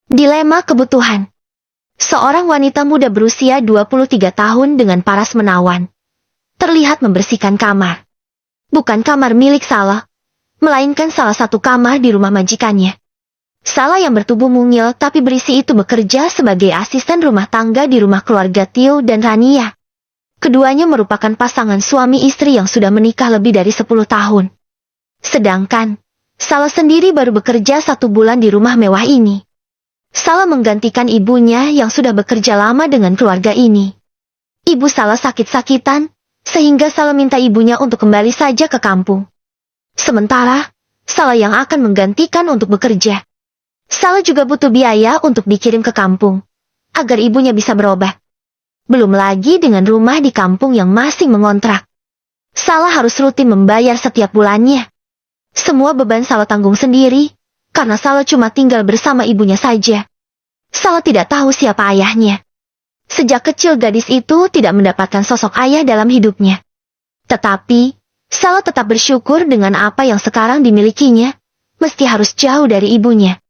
Dilema kebutuhan. Seorang wanita muda berusia 23 tahun dengan paras menawan terlihat membersihkan kamar. Bukan kamar milik Salah, melainkan salah satu kamar di rumah majikannya. Salah yang bertubuh mungil tapi berisi itu bekerja sebagai asisten rumah tangga di rumah keluarga Tio dan Rania. Keduanya merupakan pasangan suami istri yang sudah menikah lebih dari 10 tahun. Sedangkan, Salah sendiri baru bekerja 1 bulan di rumah mewah ini. Salah menggantikan ibunya yang sudah bekerja lama dengan keluarga ini. Ibu Salah sakit-sakitan, sehingga Salah minta ibunya untuk kembali saja ke kampung. Sementara, Salah yang akan menggantikan untuk bekerja. Salah juga butuh biaya untuk dikirim ke kampung, agar ibunya bisa berobat. Belum lagi dengan rumah di kampung yang masih mengontrak. Salah harus rutin membayar setiap bulannya. Semua beban Salah tanggung sendiri, karena Salah cuma tinggal bersama ibunya saja. Salah tidak tahu siapa ayahnya. Sejak kecil gadis itu tidak mendapatkan sosok ayah dalam hidupnya. Tetapi, Salah tetap bersyukur dengan apa yang sekarang dimilikinya, meski harus jauh dari ibunya.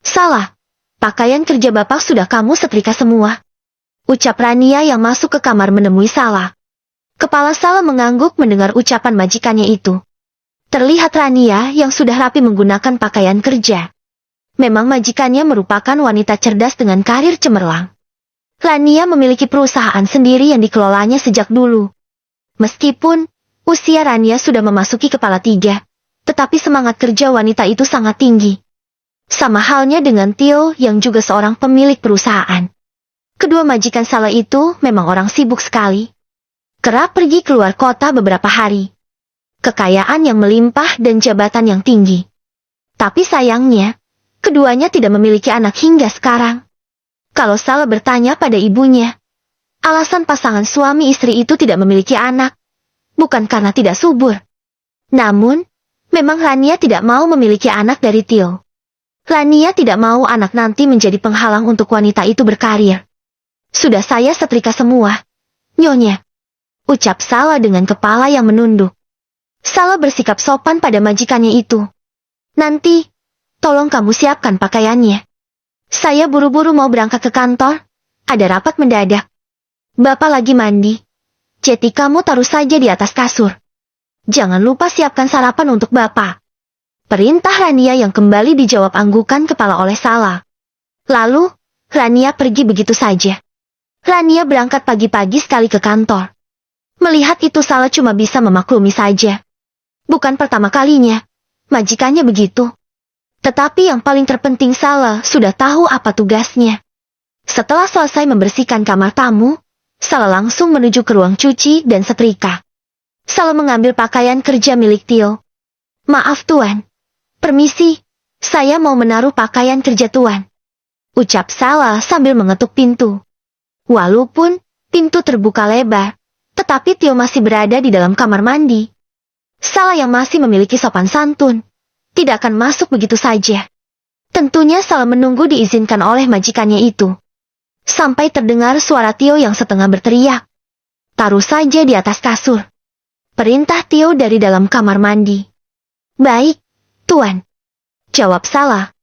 Salah, pakaian kerja bapak sudah kamu setrika semua. Ucap Rania yang masuk ke kamar menemui Salah. Kepala Salah mengangguk mendengar ucapan majikannya itu. Terlihat Rania yang sudah rapi menggunakan pakaian kerja. Memang majikannya merupakan wanita cerdas dengan karir cemerlang. Rania memiliki perusahaan sendiri yang dikelolanya sejak dulu. Meskipun usia Rania sudah memasuki kepala 3, tetapi semangat kerja wanita itu sangat tinggi. Sama halnya dengan Tio yang juga seorang pemilik perusahaan. Kedua majikan Salah itu memang orang sibuk sekali. Kerap pergi keluar kota beberapa hari. Kekayaan yang melimpah dan jabatan yang tinggi. Tapi sayangnya, keduanya tidak memiliki anak hingga sekarang. Kalau Salah bertanya pada ibunya, alasan pasangan suami istri itu tidak memiliki anak, bukan karena tidak subur. Namun, memang Rania tidak mau memiliki anak dari Tio. Rania tidak mau anak nanti menjadi penghalang untuk wanita itu berkarir. Sudah saya setrika semua, Nyonya. Ucap Salah dengan kepala yang menunduk. Salah bersikap sopan pada majikannya itu. Nanti, tolong kamu siapkan pakaiannya. Saya buru-buru mau berangkat ke kantor, ada rapat mendadak. Bapak lagi mandi. Jadi kamu taruh saja di atas kasur. Jangan lupa siapkan sarapan untuk Bapak. Perintah Rania yang kembali dijawab anggukan kepala oleh Salah. Lalu, Rania pergi begitu saja. Rania berangkat pagi-pagi sekali ke kantor. Melihat itu Salah cuma bisa memaklumi saja. Bukan pertama kalinya, majikannya begitu. Tetapi yang paling terpenting Salah sudah tahu apa tugasnya. Setelah selesai membersihkan kamar tamu, Salah langsung menuju ke ruang cuci dan setrika. Salah mengambil pakaian kerja milik Tio. Maaf Tuan. Permisi, saya mau menaruh pakaian kerja Tuan. Ucap Salah sambil mengetuk pintu. Walaupun pintu terbuka lebar, tetapi Tio masih berada di dalam kamar mandi. Salah yang masih memiliki sopan santun, tidak akan masuk begitu saja. Tentunya Salah menunggu diizinkan oleh majikannya itu. Sampai terdengar suara Tio yang setengah berteriak. Taruh saja di atas kasur. Perintah Tio dari dalam kamar mandi. Baik, Tuan. Jawab Salah.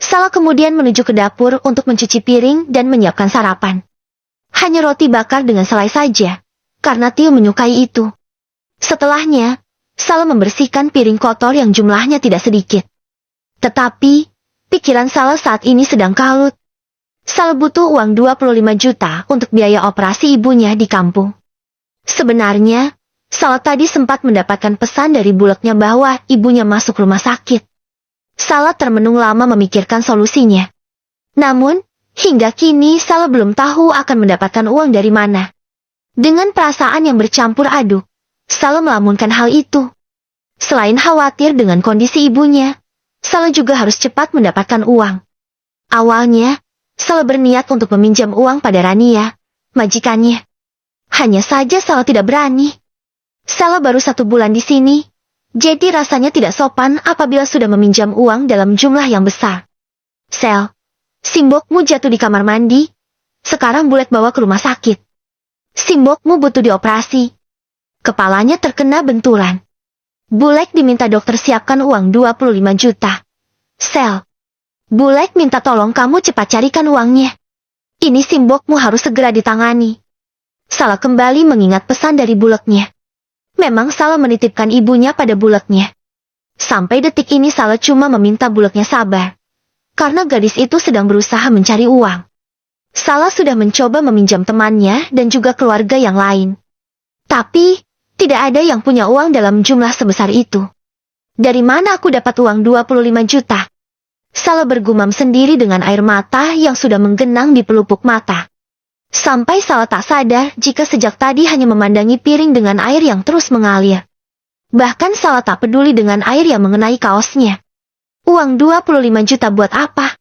Salah kemudian menuju ke dapur untuk mencuci piring dan menyiapkan sarapan. Hanya roti bakar dengan selai saja, karena Tio menyukai itu. Setelahnya, Salah membersihkan piring kotor yang jumlahnya tidak sedikit. Tetapi, pikiran Salah saat ini sedang kalut. Salah butuh uang 25 juta untuk biaya operasi ibunya di kampung. Sebenarnya, Salah tadi sempat mendapatkan pesan dari buleknya bahwa ibunya masuk rumah sakit. Salah termenung lama memikirkan solusinya. Namun, hingga kini Salah belum tahu akan mendapatkan uang dari mana. Dengan perasaan yang bercampur aduk, Salah melamunkan hal itu. Selain khawatir dengan kondisi ibunya, Salah juga harus cepat mendapatkan uang. Awalnya, Salah berniat untuk meminjam uang pada Rania, majikannya. Hanya saja Salah tidak berani. Salah baru 1 bulan di sini, jadi rasanya tidak sopan apabila sudah meminjam uang dalam jumlah yang besar. Sel, simbokmu jatuh di kamar mandi. Sekarang Bulek bawa ke rumah sakit. Simbokmu butuh dioperasi. Kepalanya terkena benturan. Bulek diminta dokter siapkan uang 25 juta. Sel, Bulek minta tolong kamu cepat carikan uangnya. Ini simbokmu harus segera ditangani. Salah kembali mengingat pesan dari buleknya. Memang Salah menitipkan ibunya pada buleknya. Sampai detik ini Salah cuma meminta buleknya sabar. Karena gadis itu sedang berusaha mencari uang. Salah sudah mencoba meminjam temannya dan juga keluarga yang lain. Tapi, tidak ada yang punya uang dalam jumlah sebesar itu. Dari mana aku dapat uang 25 juta? Salah bergumam sendiri dengan air mata yang sudah menggenang di pelupuk mata. Sampai Salah tak sadar jika sejak tadi hanya memandangi piring dengan air yang terus mengalir. Bahkan Salah tak peduli dengan air yang mengenai kaosnya. Uang 25 juta buat apa?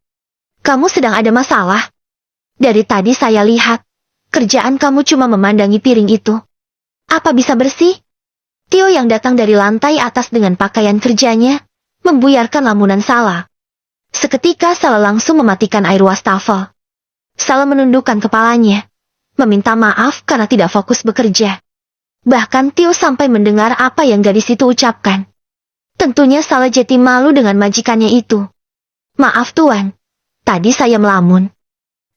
Kamu sedang ada masalah? Dari tadi saya lihat, kerjaan kamu cuma memandangi piring itu. Apa bisa bersih? Tio yang datang dari lantai atas dengan pakaian kerjanya, membuyarkan lamunan Salah. Seketika Salah langsung mematikan air wastafel. Salah menundukkan kepalanya, meminta maaf karena tidak fokus bekerja. Bahkan Tio sampai mendengar apa yang gadis itu ucapkan. Tentunya Salah jadi malu dengan majikannya itu. Maaf tuan, tadi saya melamun.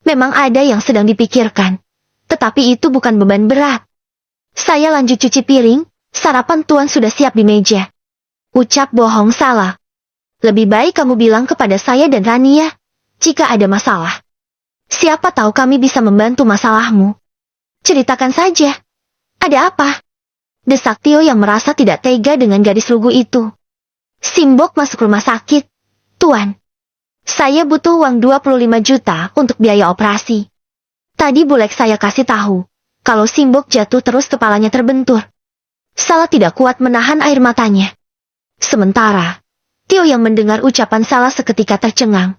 Memang ada yang sedang dipikirkan, tetapi itu bukan beban berat. Saya lanjut cuci piring, sarapan tuan sudah siap di meja. Ucap bohong Salah. Lebih baik kamu bilang kepada saya dan Rania, jika ada masalah. Siapa tahu kami bisa membantu masalahmu. Ceritakan saja. Ada apa? Desak Tio yang merasa tidak tega dengan gadis lugu itu. Simbok masuk rumah sakit. Tuan, saya butuh uang 25 juta untuk biaya operasi. Tadi Bulek saya kasih tahu, kalau Simbok jatuh terus kepalanya terbentur. Salah tidak kuat menahan air matanya. Sementara, Tio yang mendengar ucapan Salah seketika tercengang.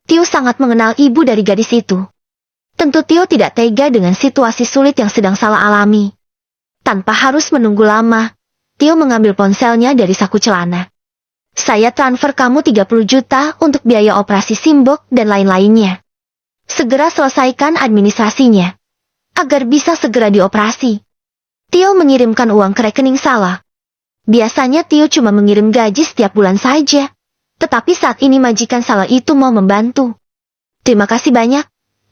Tio sangat mengenal ibu dari gadis itu. Tentu Tio tidak tega dengan situasi sulit yang sedang Salah alami. Tanpa harus menunggu lama, Tio mengambil ponselnya dari saku celana. Saya transfer kamu 30 juta untuk biaya operasi Simbok dan lain-lainnya. Segera selesaikan administrasinya, agar bisa segera dioperasi. Tio mengirimkan uang ke rekening Salah. Biasanya Tio cuma mengirim gaji setiap bulan saja. Tetapi saat ini majikan Salah itu mau membantu. Terima kasih banyak,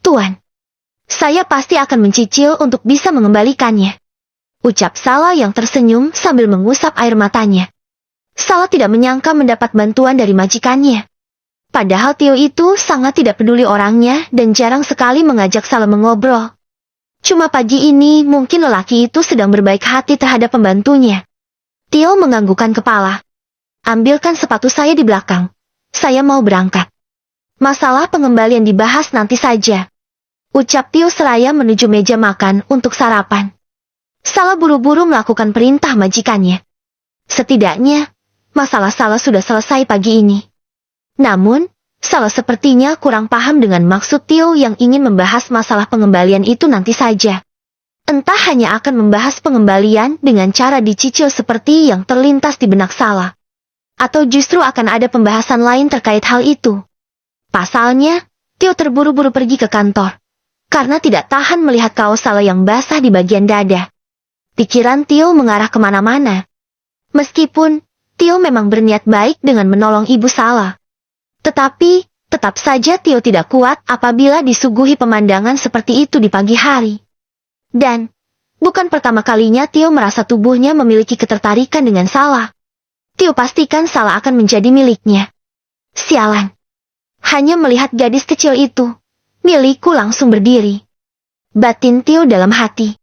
Tuan. Saya pasti akan mencicil untuk bisa mengembalikannya. Ucap Salah yang tersenyum sambil mengusap air matanya. Salah tidak menyangka mendapat bantuan dari majikannya. Padahal Tio itu sangat tidak peduli orangnya dan jarang sekali mengajak Salah mengobrol. Cuma pagi ini mungkin lelaki itu sedang berbaik hati terhadap pembantunya. Tio menganggukkan kepala. Ambilkan sepatu saya di belakang. Saya mau berangkat. Masalah pengembalian dibahas nanti saja. Ucap Tio seraya menuju meja makan untuk sarapan. Salah buru-buru melakukan perintah majikannya. Setidaknya, masalah Salah sudah selesai pagi ini. Namun, Salah sepertinya kurang paham dengan maksud Tio yang ingin membahas masalah pengembalian itu nanti saja. Entah hanya akan membahas pengembalian dengan cara dicicil seperti yang terlintas di benak Salah. Atau justru akan ada pembahasan lain terkait hal itu. Pasalnya, Tio terburu-buru pergi ke kantor. Karena tidak tahan melihat kaos Salah yang basah di bagian dada. Pikiran Tio mengarah kemana-mana. Meskipun, Tio memang berniat baik dengan menolong ibu Salah. Tetapi, tetap saja Tio tidak kuat apabila disuguhi pemandangan seperti itu di pagi hari. Dan, bukan pertama kalinya Tio merasa tubuhnya memiliki ketertarikan dengan Salah. Tio pastikan Salah akan menjadi miliknya. Sialan. Hanya melihat gadis kecil itu, milikku langsung berdiri. Batin Tio dalam hati.